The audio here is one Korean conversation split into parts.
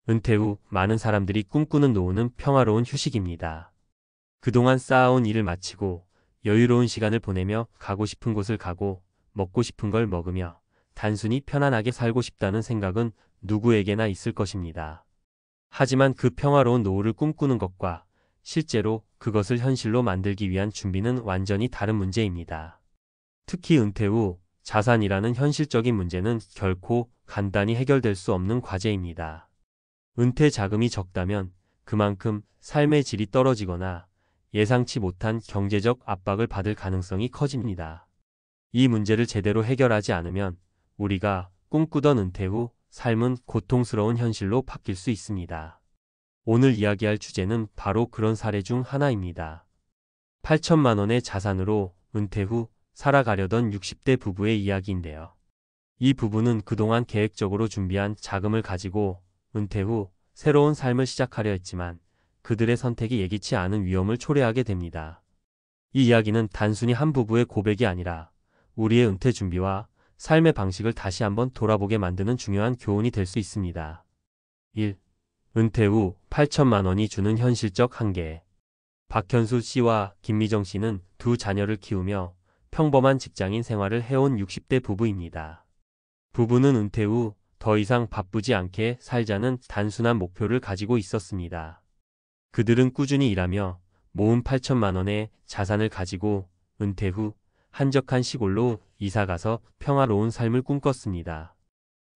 은퇴 후 많은 사람들이 꿈꾸는 노후는 평화로운 휴식입니다. 그동안 쌓아온 일을 마치고 여유로운 시간을 보내며 가고 싶은 곳을 가고 먹고 싶은 걸 먹으며 단순히 편안하게 살고 싶다는 생각은 누구에게나 있을 것입니다. 하지만 그 평화로운 노후를 꿈꾸는 것과 실제로 그것을 현실로 만들기 위한 준비는 완전히 다른 문제입니다. 특히 은퇴 후 자산이라는 현실적인 문제는 결코 간단히 해결될 수 없는 과제입니다. 은퇴 자금이 적다면 그만큼 삶의 질이 떨어지거나 예상치 못한 경제적 압박을 받을 가능성이 커집니다. 이 문제를 제대로 해결하지 않으면 우리가 꿈꾸던 은퇴 후 삶은 고통스러운 현실로 바뀔 수 있습니다. 오늘 이야기할 주제는 바로 그런 사례 중 하나입니다. 8천만 원의 자산으로 은퇴 후 살아가려던 60대 부부의 이야기인데요. 이 부부는 그동안 계획적으로 준비한 자금을 가지고 은퇴 후 새로운 삶을 시작하려 했지만 그들의 선택이 예기치 않은 위험을 초래하게 됩니다. 이 이야기는 단순히 한 부부의 고백이 아니라 우리의 은퇴 준비와 삶의 방식을 다시 한번 돌아보게 만드는 중요한 교훈이 될 수 있습니다. 1. 은퇴 후 8천만 원이 주는 현실적 한계. 박현수 씨와 김미정 씨는 두 자녀를 키우며 평범한 직장인 생활을 해온 60대 부부입니다. 부부는 은퇴 후 더 이상 바쁘지 않게 살자는 단순한 목표를 가지고 있었습니다. 그들은 꾸준히 일하며 모은 8천만 원의 자산을 가지고 은퇴 후 한적한 시골로 이사가서 평화로운 삶을 꿈꿨습니다.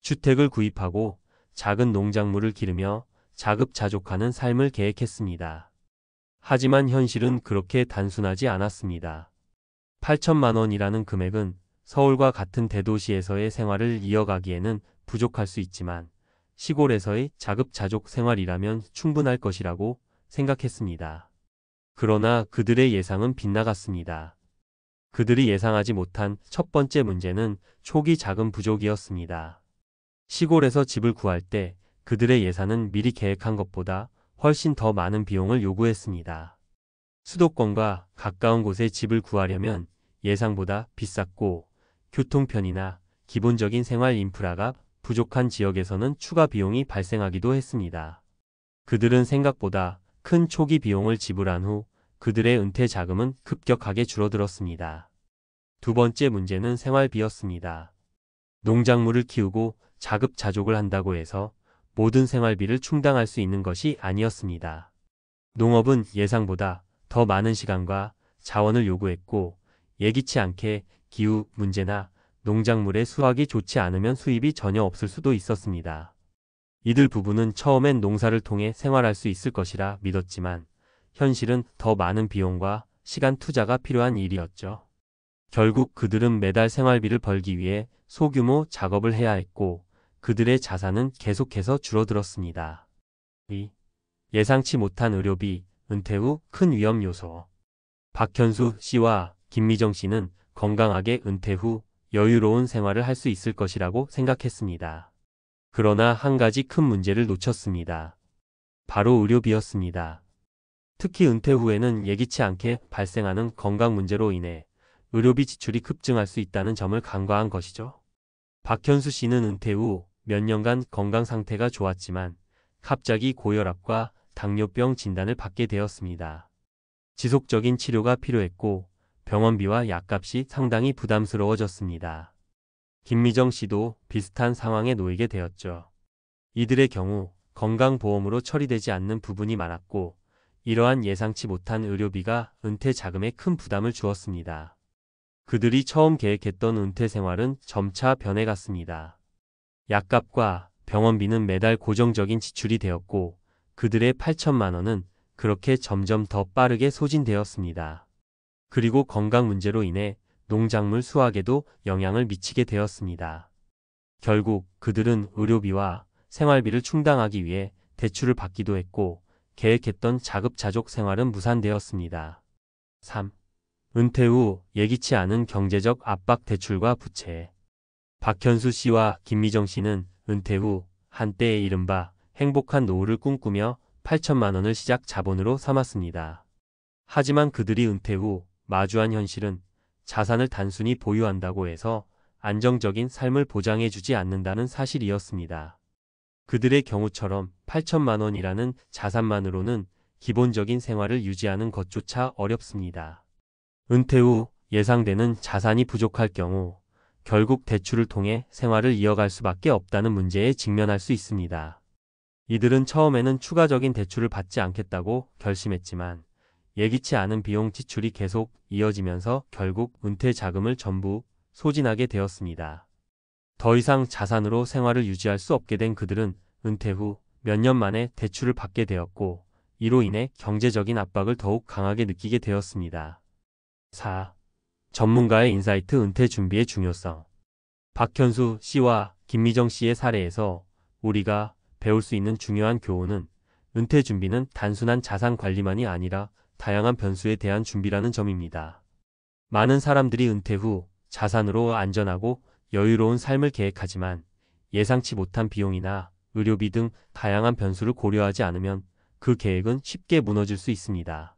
주택을 구입하고 작은 농작물을 기르며 자급자족하는 삶을 계획했습니다. 하지만 현실은 그렇게 단순하지 않았습니다. 8천만 원이라는 금액은 서울과 같은 대도시에서의 생활을 이어가기에는 부족할 수 있지만 시골에서의 자급자족 생활이라면 충분할 것이라고 생각했습니다. 그러나 그들의 예상은 빗나갔습니다. 그들이 예상하지 못한 첫 번째 문제는 초기 자금 부족이었습니다. 시골에서 집을 구할 때 그들의 예산은 미리 계획한 것보다 훨씬 더 많은 비용을 요구했습니다. 수도권과 가까운 곳에 집을 구하려면 예상보다 비쌌고 교통편이나 기본적인 생활 인프라가 부족한 지역에서는 추가 비용이 발생하기도 했습니다. 그들은 생각보다 큰 초기 비용을 지불한 후 그들의 은퇴 자금은 급격하게 줄어들었습니다. 두 번째 문제는 생활비였습니다. 농작물을 키우고 자급자족을 한다고 해서 모든 생활비를 충당할 수 있는 것이 아니었습니다. 농업은 예상보다 더 많은 시간과 자원을 요구했고 예기치 않게 기후 문제나 농작물의 수확이 좋지 않으면 수입이 전혀 없을 수도 있었습니다. 이들 부부는 처음엔 농사를 통해 생활할 수 있을 것이라 믿었지만 현실은 더 많은 비용과 시간 투자가 필요한 일이었죠. 결국 그들은 매달 생활비를 벌기 위해 소규모 작업을 해야 했고 그들의 자산은 계속해서 줄어들었습니다. 2. 예상치 못한 의료비, 은퇴 후 큰 위험 요소. 박현수 씨와 김미정 씨는 건강하게 은퇴 후 여유로운 생활을 할 수 있을 것이라고 생각했습니다. 그러나 한 가지 큰 문제를 놓쳤습니다. 바로 의료비였습니다. 특히 은퇴 후에는 예기치 않게 발생하는 건강 문제로 인해 의료비 지출이 급증할 수 있다는 점을 간과한 것이죠. 박현수 씨는 은퇴 후 몇 년간 건강 상태가 좋았지만 갑자기 고혈압과 당뇨병 진단을 받게 되었습니다. 지속적인 치료가 필요했고 병원비와 약값이 상당히 부담스러워졌습니다. 김미정 씨도 비슷한 상황에 놓이게 되었죠. 이들의 경우 건강보험으로 처리되지 않는 부분이 많았고 이러한 예상치 못한 의료비가 은퇴 자금에 큰 부담을 주었습니다. 그들이 처음 계획했던 은퇴 생활은 점차 변해갔습니다. 약값과 병원비는 매달 고정적인 지출이 되었고 그들의 8천만 원은 그렇게 점점 더 빠르게 소진되었습니다. 그리고 건강 문제로 인해 농작물 수확에도 영향을 미치게 되었습니다. 결국 그들은 의료비와 생활비를 충당하기 위해 대출을 받기도 했고 계획했던 자급자족 생활은 무산되었습니다. 3. 은퇴 후 예기치 않은 경제적 압박 대출과 부채. 박현수 씨와 김미정 씨는 은퇴 후 한때의 이른바 행복한 노후를 꿈꾸며 8천만 원을 시작 자본으로 삼았습니다. 하지만 그들이 은퇴 후 마주한 현실은 자산을 단순히 보유한다고 해서 안정적인 삶을 보장해주지 않는다는 사실이었습니다. 그들의 경우처럼 8천만 원이라는 자산만으로는 기본적인 생활을 유지하는 것조차 어렵습니다. 은퇴 후 예상되는 자산이 부족할 경우 결국 대출을 통해 생활을 이어갈 수밖에 없다는 문제에 직면할 수 있습니다. 이들은 처음에는 추가적인 대출을 받지 않겠다고 결심했지만 예기치 않은 비용 지출이 계속 이어지면서 결국 은퇴 자금을 전부 소진하게 되었습니다. 더 이상 자산으로 생활을 유지할 수 없게 된 그들은 은퇴 후 몇 년 만에 대출을 받게 되었고 이로 인해 경제적인 압박을 더욱 강하게 느끼게 되었습니다. 4. 전문가의 인사이트 은퇴 준비의 중요성. 박현수 씨와 김미정 씨의 사례에서 우리가 배울 수 있는 중요한 교훈은 은퇴 준비는 단순한 자산 관리만이 아니라 다양한 변수에 대한 준비라는 점입니다. 많은 사람들이 은퇴 후 자산으로 안전하고 여유로운 삶을 계획하지만 예상치 못한 비용이나 의료비 등 다양한 변수를 고려하지 않으면 그 계획은 쉽게 무너질 수 있습니다.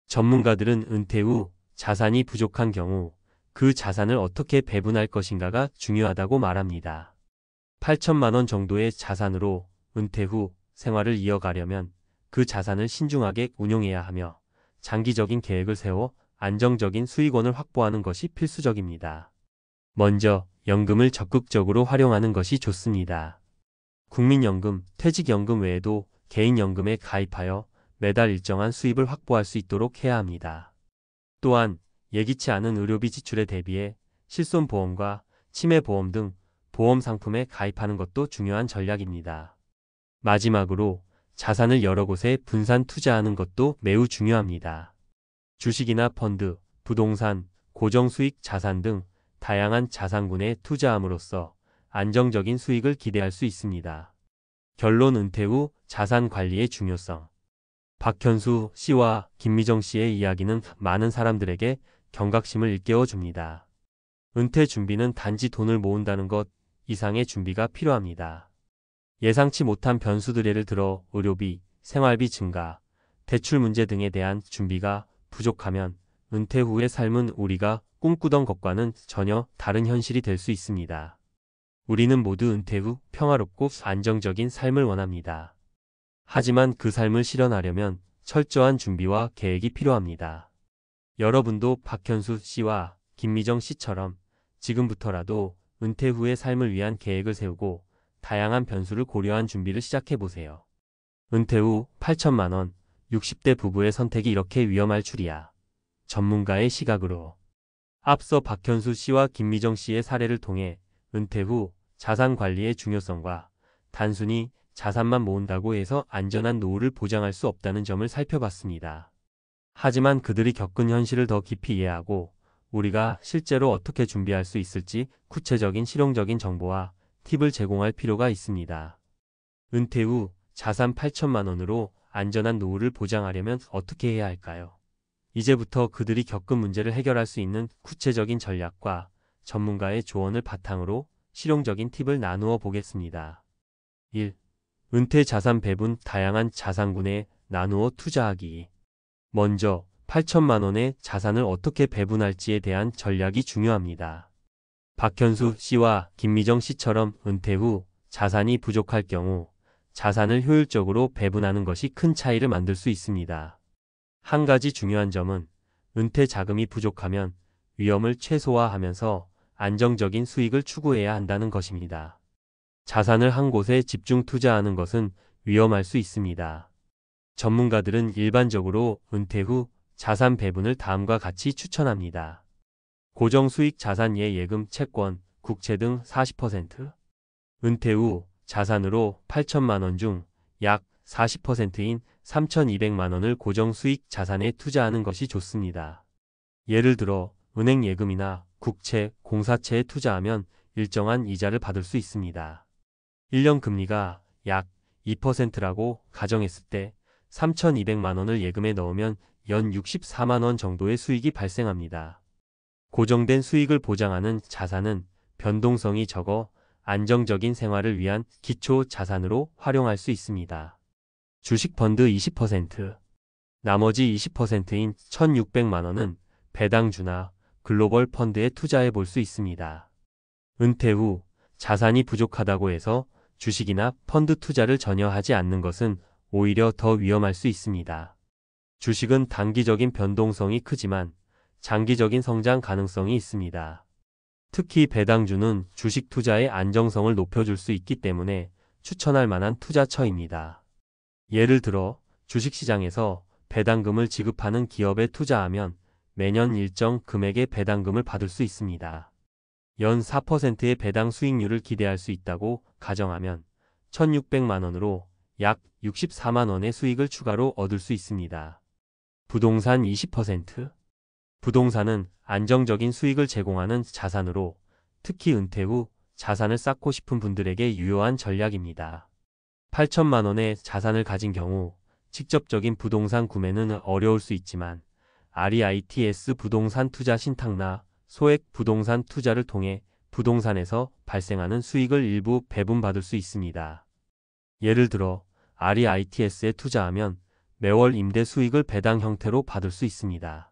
전문가들은 은퇴 후 자산이 부족한 경우 그 자산을 어떻게 배분할 것인가가 중요하다고 말합니다. 8천만 원 정도의 자산으로 은퇴 후 생활을 이어가려면 그 자산을 신중하게 운용해야 하며 장기적인 계획을 세워 안정적인 수익원을 확보하는 것이 필수적입니다. 먼저 연금을 적극적으로 활용하는 것이 좋습니다. 국민연금, 퇴직연금 외에도 개인연금에 가입하여 매달 일정한 수입을 확보할 수 있도록 해야 합니다. 또한 예기치 않은 의료비 지출에 대비해 실손보험과 치매보험 등 보험 상품에 가입하는 것도 중요한 전략입니다. 마지막으로 자산을 여러 곳에 분산 투자하는 것도 매우 중요합니다. 주식이나 펀드, 부동산, 고정수익 자산 등 다양한 자산군에 투자함으로써 안정적인 수익을 기대할 수 있습니다. 결론 은퇴 후 자산 관리의 중요성. 박현수 씨와 김미정 씨의 이야기는 많은 사람들에게 경각심을 일깨워 줍니다. 은퇴 준비는 단지 돈을 모은다는 것 이상의 준비가 필요합니다. 예상치 못한 변수들 예를 들어 의료비, 생활비 증가, 대출 문제 등에 대한 준비가 부족하면 은퇴 후의 삶은 우리가 꿈꾸던 것과는 전혀 다른 현실이 될 수 있습니다. 우리는 모두 은퇴 후 평화롭고 안정적인 삶을 원합니다. 하지만 그 삶을 실현하려면 철저한 준비와 계획이 필요합니다. 여러분도 박현수 씨와 김미정 씨처럼 지금부터라도 은퇴 후의 삶을 위한 계획을 세우고 다양한 변수를 고려한 준비를 시작해보세요. 은퇴 후 8천만 원, 60대 부부의 선택이 이렇게 위험할 줄이야. 전문가의 시각으로. 앞서 박현수 씨와 김미정 씨의 사례를 통해 은퇴 후 자산 관리의 중요성과 단순히 자산만 모은다고 해서 안전한 노후를 보장할 수 없다는 점을 살펴봤습니다. 하지만 그들이 겪은 현실을 더 깊이 이해하고 우리가 실제로 어떻게 준비할 수 있을지 구체적인 실용적인 정보와 팁을 제공할 필요가 있습니다. 은퇴 후 자산 8천만 원으로 안전한 노후를 보장하려면 어떻게 해야 할까요? 이제부터 그들이 겪은 문제를 해결할 수 있는 구체적인 전략과 전문가의 조언을 바탕으로 실용적인 팁을 나누어 보겠습니다. 1. 은퇴 자산 배분 다양한 자산군에 나누어 투자하기. 먼저 8천만 원의 자산을 어떻게 배분할지에 대한 전략이 중요합니다. 박현수 씨와 김미정 씨처럼 은퇴 후 자산이 부족할 경우 자산을 효율적으로 배분하는 것이 큰 차이를 만들 수 있습니다. 한 가지 중요한 점은 은퇴 자금이 부족하면 위험을 최소화하면서 안정적인 수익을 추구해야 한다는 것입니다. 자산을 한 곳에 집중 투자하는 것은 위험할 수 있습니다. 전문가들은 일반적으로 은퇴 후 자산 배분을 다음과 같이 추천합니다. 고정수익 자산 예금, 채권, 국채 등 40%. 은퇴 후 자산으로 8천만 원 중 약 40%인 3,200만 원을 고정수익 자산에 투자하는 것이 좋습니다. 예를 들어 은행 예금이나 국채, 공사채에 투자하면 일정한 이자를 받을 수 있습니다. 1년 금리가 약 2%라고 가정했을 때 3,200만 원을 예금에 넣으면 연 64만 원 정도의 수익이 발생합니다. 고정된 수익을 보장하는 자산은 변동성이 적어 안정적인 생활을 위한 기초 자산으로 활용할 수 있습니다. 주식 펀드 20%, 나머지 20%인 1,600만 원은 배당주나 글로벌 펀드에 투자해 볼 수 있습니다. 은퇴 후 자산이 부족하다고 해서 주식이나 펀드 투자를 전혀 하지 않는 것은 오히려 더 위험할 수 있습니다. 주식은 단기적인 변동성이 크지만 장기적인 성장 가능성이 있습니다. 특히 배당주는 주식 투자의 안정성을 높여줄 수 있기 때문에 추천할 만한 투자처입니다. 예를 들어 주식시장에서 배당금을 지급하는 기업에 투자하면 매년 일정 금액의 배당금을 받을 수 있습니다. 연 4%의 배당 수익률을 기대할 수 있다고 가정하면 1,600만 원으로 약 64만 원의 수익을 추가로 얻을 수 있습니다. 부동산 20%. 부동산은 안정적인 수익을 제공하는 자산으로 특히 은퇴 후 자산을 쌓고 싶은 분들에게 유효한 전략입니다. 8천만 원의 자산을 가진 경우 직접적인 부동산 구매는 어려울 수 있지만 REITs 부동산 투자 신탁나 소액 부동산 투자를 통해 부동산에서 발생하는 수익을 일부 배분받을 수 있습니다. 예를 들어 REITs에 투자하면 매월 임대 수익을 배당 형태로 받을 수 있습니다.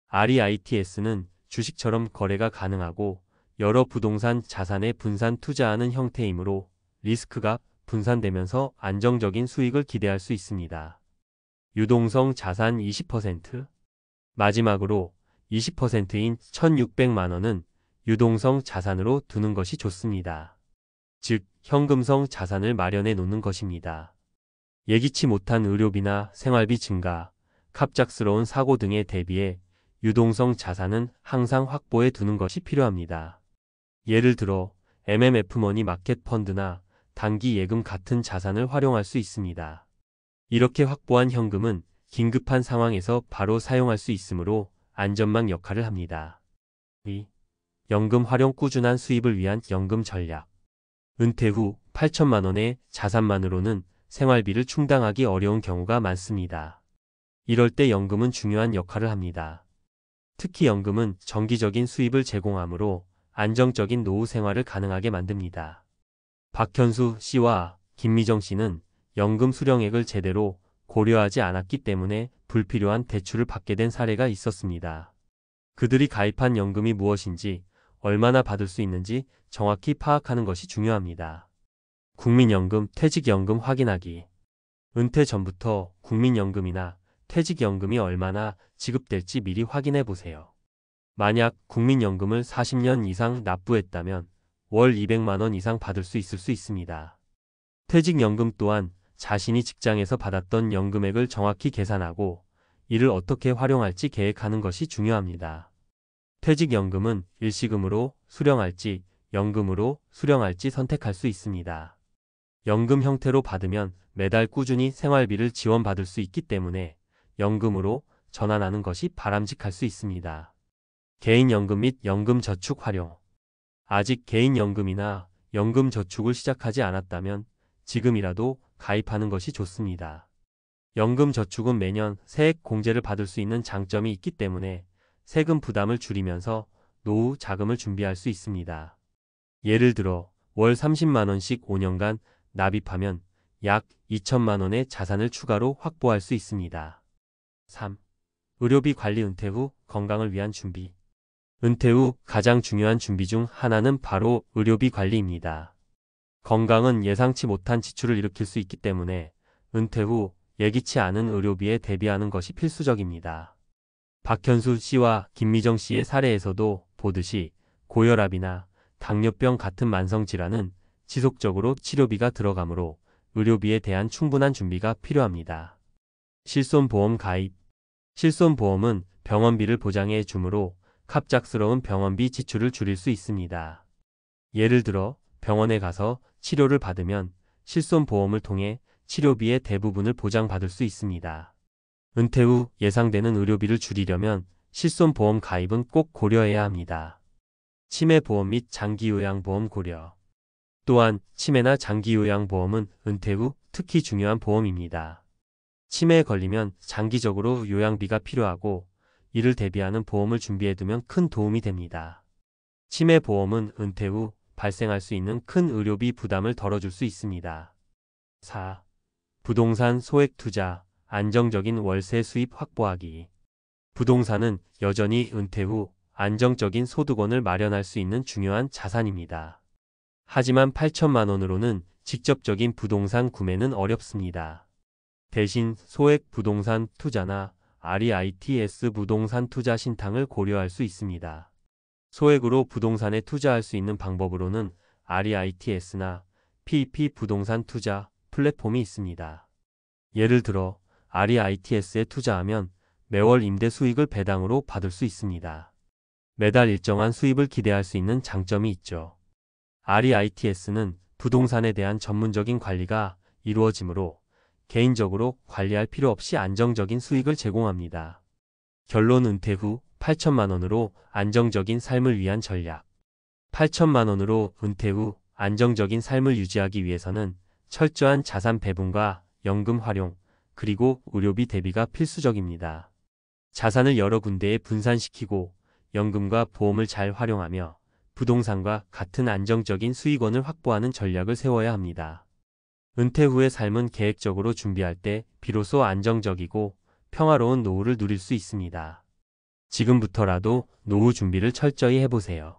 REITs는 주식처럼 거래가 가능하고 여러 부동산 자산에 분산 투자하는 형태이므로 리스크가 분산되면서 안정적인 수익을 기대할 수 있습니다. 유동성 자산 20%. 마지막으로 20%인 1,600만 원은 유동성 자산으로 두는 것이 좋습니다. 즉, 현금성 자산을 마련해 놓는 것입니다. 예기치 못한 의료비나 생활비 증가, 갑작스러운 사고 등에 대비해 유동성 자산은 항상 확보해 두는 것이 필요합니다. 예를 들어 MMF 머니 마켓 펀드나 단기 예금 같은 자산을 활용할 수 있습니다. 이렇게 확보한 현금은 긴급한 상황에서 바로 사용할 수 있으므로 안전망 역할을 합니다. 2. 연금 활용 꾸준한 수입을 위한 연금 전략. 은퇴 후 8천만 원의 자산만으로는 생활비를 충당하기 어려운 경우가 많습니다. 이럴 때 연금은 중요한 역할을 합니다. 특히 연금은 정기적인 수입을 제공하므로 안정적인 노후 생활을 가능하게 만듭니다. 박현수 씨와 김미정 씨는 연금 수령액을 제대로 고려하지 않았기 때문에 불필요한 대출을 받게 된 사례가 있었습니다. 그들이 가입한 연금이 무엇인지, 얼마나 받을 수 있는지 정확히 파악하는 것이 중요합니다. 국민연금, 퇴직연금 확인하기. 은퇴 전부터 국민연금이나 퇴직연금이 얼마나 지급될지 미리 확인해 보세요. 만약 국민연금을 40년 이상 납부했다면 월 200만 원 이상 받을 수 있을 수 있습니다. 퇴직연금 또한 자신이 직장에서 받았던 연금액을 정확히 계산하고 이를 어떻게 활용할지 계획하는 것이 중요합니다. 퇴직연금은 일시금으로 수령할지 연금으로 수령할지 선택할 수 있습니다. 연금 형태로 받으면 매달 꾸준히 생활비를 지원받을 수 있기 때문에 연금으로 전환하는 것이 바람직할 수 있습니다. 개인연금 및 연금저축 활용. 아직 개인연금이나 연금저축을 시작하지 않았다면 지금이라도 가입하는 것이 좋습니다. 연금저축은 매년 세액 공제를 받을 수 있는 장점이 있기 때문에 세금 부담을 줄이면서 노후 자금을 준비할 수 있습니다. 예를 들어 월 30만 원씩 5년간 납입하면 약 2천만 원의 자산을 추가로 확보할 수 있습니다. 3. 의료비 관리. 은퇴 후 건강을 위한 준비. 은퇴 후 가장 중요한 준비 중 하나는 바로 의료비 관리입니다. 건강은 예상치 못한 지출을 일으킬 수 있기 때문에 은퇴 후 예기치 않은 의료비에 대비하는 것이 필수적입니다. 박현수 씨와 김미정 씨의 사례에서도 보듯이 고혈압이나 당뇨병 같은 만성질환은 지속적으로 치료비가 들어가므로 의료비에 대한 충분한 준비가 필요합니다. 실손보험 가입. 실손보험은 병원비를 보장해 주므로 갑작스러운 병원비 지출을 줄일 수 있습니다. 예를 들어 병원에 가서 치료를 받으면 실손보험을 통해 치료비의 대부분을 보장받을 수 있습니다. 은퇴 후 예상되는 의료비를 줄이려면 실손보험 가입은 꼭 고려해야 합니다. 치매보험 및 장기요양보험 고려. 또한 치매나 장기요양보험은 은퇴 후 특히 중요한 보험입니다. 치매에 걸리면 장기적으로 요양비가 필요하고 이를 대비하는 보험을 준비해두면 큰 도움이 됩니다. 치매보험은 은퇴 후 발생할 수 있는 큰 의료비 부담을 덜어줄 수 있습니다. 4. 부동산 소액 투자, 안정적인 월세 수입 확보하기. 부동산은 여전히 은퇴 후 안정적인 소득원을 마련할 수 있는 중요한 자산입니다. 하지만 8천만 원으로는 직접적인 부동산 구매는 어렵습니다. 대신 소액 부동산 투자나 REITs 부동산 투자 신탁을 고려할 수 있습니다. 소액으로 부동산에 투자할 수 있는 방법으로는 REITs나 PEP 부동산 투자 플랫폼이 있습니다. 예를 들어 REITs에 투자하면 매월 임대 수익을 배당으로 받을 수 있습니다. 매달 일정한 수입을 기대할 수 있는 장점이 있죠. REITs는 부동산에 대한 전문적인 관리가 이루어지므로 개인적으로 관리할 필요 없이 안정적인 수익을 제공합니다. 결론 은퇴 후 8천만 원으로 안정적인 삶을 위한 전략. 8천만 원으로 은퇴 후 안정적인 삶을 유지하기 위해서는 철저한 자산 배분과 연금 활용, 그리고 의료비 대비가 필수적입니다. 자산을 여러 군데에 분산시키고 연금과 보험을 잘 활용하며 부동산과 같은 안정적인 수익원을 확보하는 전략을 세워야 합니다. 은퇴 후의 삶은 계획적으로 준비할 때 비로소 안정적이고 평화로운 노후를 누릴 수 있습니다. 지금부터라도 노후 준비를 철저히 해보세요.